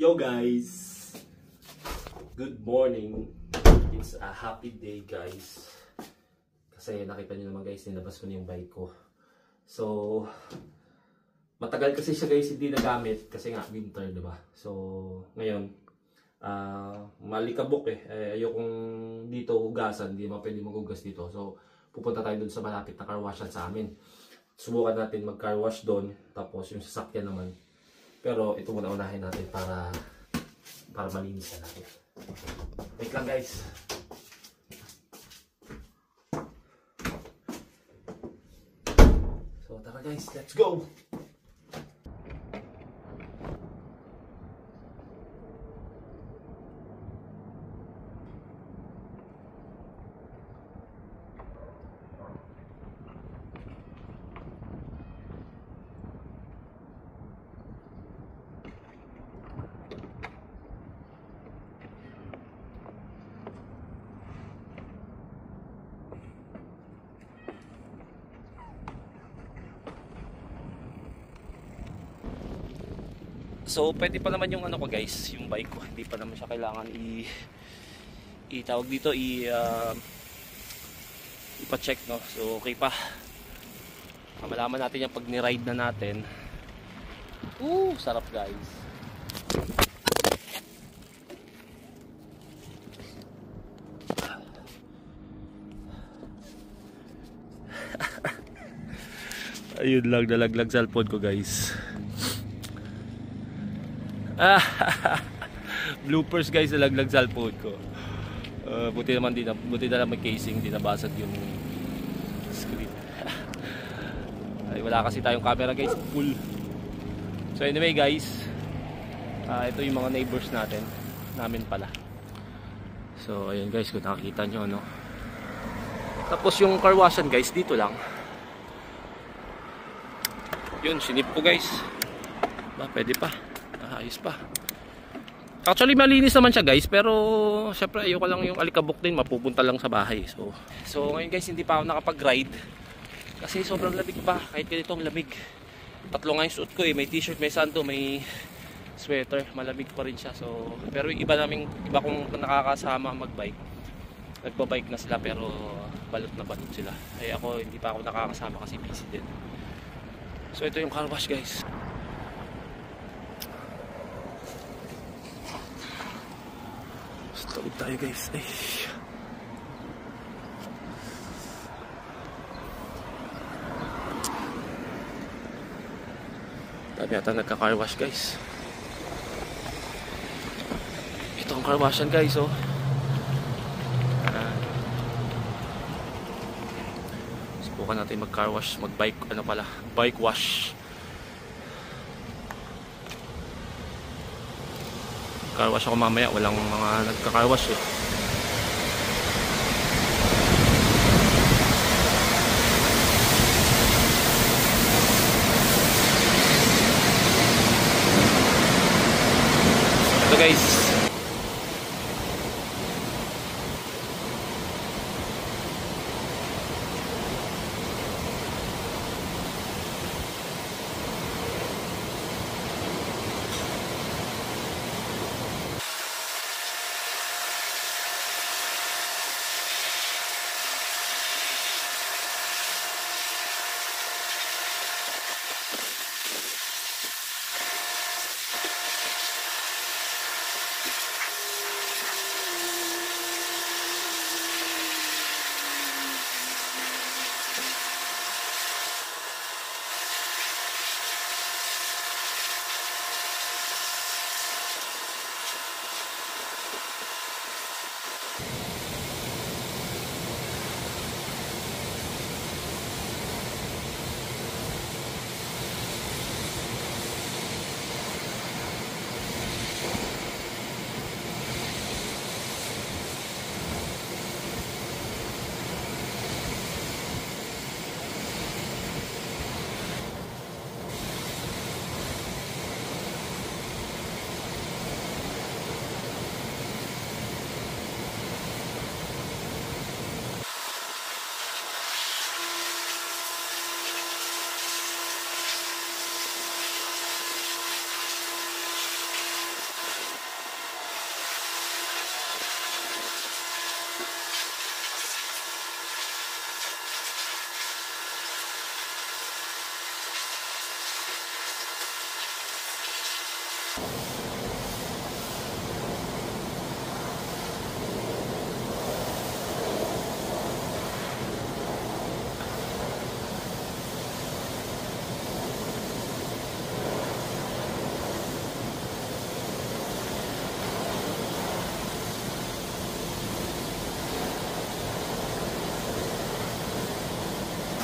go guys! Good morning. It's a happy day guys. Kasi nakita nyo naman guys, nilabas ko na yung bike ko. So, matagal kasi siya guys hindi nagamit kasi nga winter, diba? So, ngayon, malikabok ayokong dito hugasan, hindi naman pwede maghugas dito. So, pupunta tayo dun sa malapit na car wash sa amin. Subukan natin mag car wash doon, tapos yung sasakyan naman. Pero ito muna unahin natin para malinis na natin. Wait lang guys. So tara guys, let's go! So pwede pa naman yung ano ko guys, yung bike ko, hindi pa naman siya kailangan itawag dito, ipa-check, no. So okay pa. Malaman natin yung pag ni-ride na natin. Sarap guys. Ayun lang, nalaglag sa cellphone ko guys. Bloopers guys, nalaglag sa cellphone ko. Buti na lang may casing, di nabasag yung screen. Ay, wala kasi tayong camera guys, full. So anyway guys, ito yung mga neighbors namin pala. So ayun guys, kung nakikita nyo, no. Tapos yung car washan guys, dito lang. Yun, sinip ko guys. Pwede pa. Ayos pa. Actually malinis naman siya guys, pero syempre ayoko lang yung alikabok din mapupunta lang sa bahay. So ngayon guys, hindi pa ako nakapag-ride kasi sobrang lamig pa. Kahit ganito ang lamig. Tatlo nga yung suot ko may t-shirt, may sando, may sweater. Malamig pa rin siya. So pero yung iba kong nakakasama magbike, nagbabike na sila pero balot na balot sila. Ako hindi pa ako nakakasama kasi busy din. So ito yung car wash guys. Tawid tayo guys. Dami yata nagka-car wash guys. Ito ang car washan guys, oh. Subukan natin mag-car wash, bike wash. Car wash ako mamaya, walang mga nagka-car wash eh. Ito guys.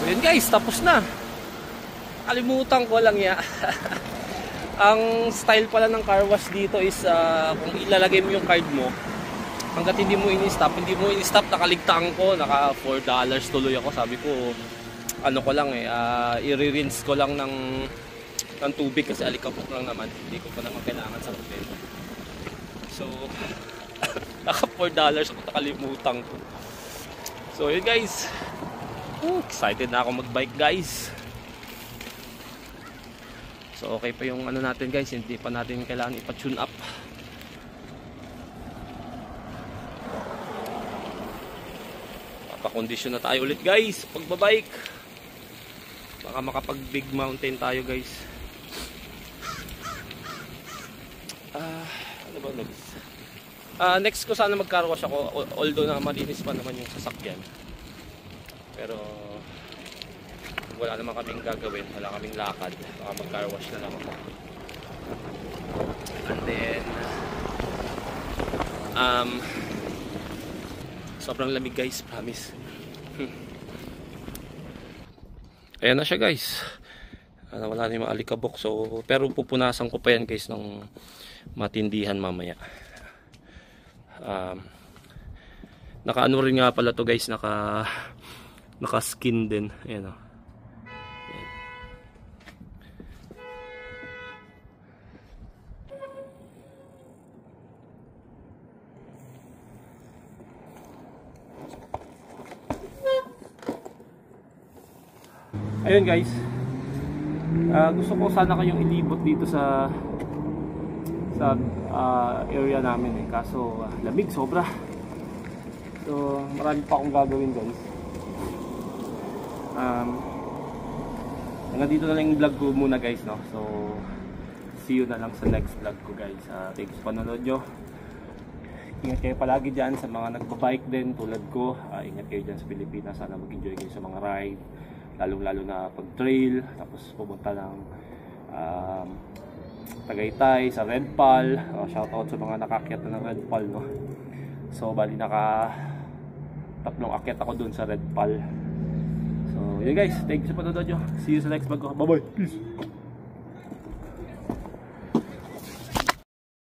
So yun guys, tapos na. Kalimutan ko lang ya. Ang style pala ng car wash dito is kung ilalagay mo yung card mo, hanggat hindi mo in-stop, nakaligtaan ko, naka $4 tuloy ako. Sabi ko, ano ko lang i-rinse ko lang ng tubig kasi alikabok lang naman. Hindi ko pa naman kailangan sa hotel. So, naka $4 ako, nakalimutan ko. So yun guys, excited na ako mag-bike guys. So okay pa yung ano natin guys, hindi pa natin kailangan ipa-tune up. Papakondisyon na tayo ulit guys pagbabike. Baka makapag big mountain tayo guys. Ano ba next? Next ko sana mag-car wash ako, although na malinis pa naman yung sasakyan. Pero wala naman kaming gagawin, wala kaming lakad, baka mag-car wash na lang ako. And then sobrang lamig guys, promise. Ayan na siya guys. Wala na yung mga alikabok, so pero pupunasan ko pa yan guys ng matindihan mamaya. Naka-ano rin nga pala to guys, naka skin din. Ayan o. Ayun guys, gusto ko sana kayong ilibot dito sa area namin kaso lamig sobra. So marami pa akong gagawin guys. Hanggang dito na lang yung vlog ko muna guys, no? So see you na lang sa next vlog ko guys. Thanks sa panonood nyo. Ingat kayo palagi dyan sa mga nagbabike din tulad ko. Ingat kayo dyan sa Pilipinas. Sana mag-enjoy kayo sa mga ride, lalo na pag trail, tapos pumunta ng Tagaytay, sa Red Pal. Shoutout sa mga nakakyat na ng Red Pal, no? So bali tatlong akyat ako dun sa Red Pal. So yun guys, thank you sa panonood nyo. See you sa next vlog ko. Bye bye, peace.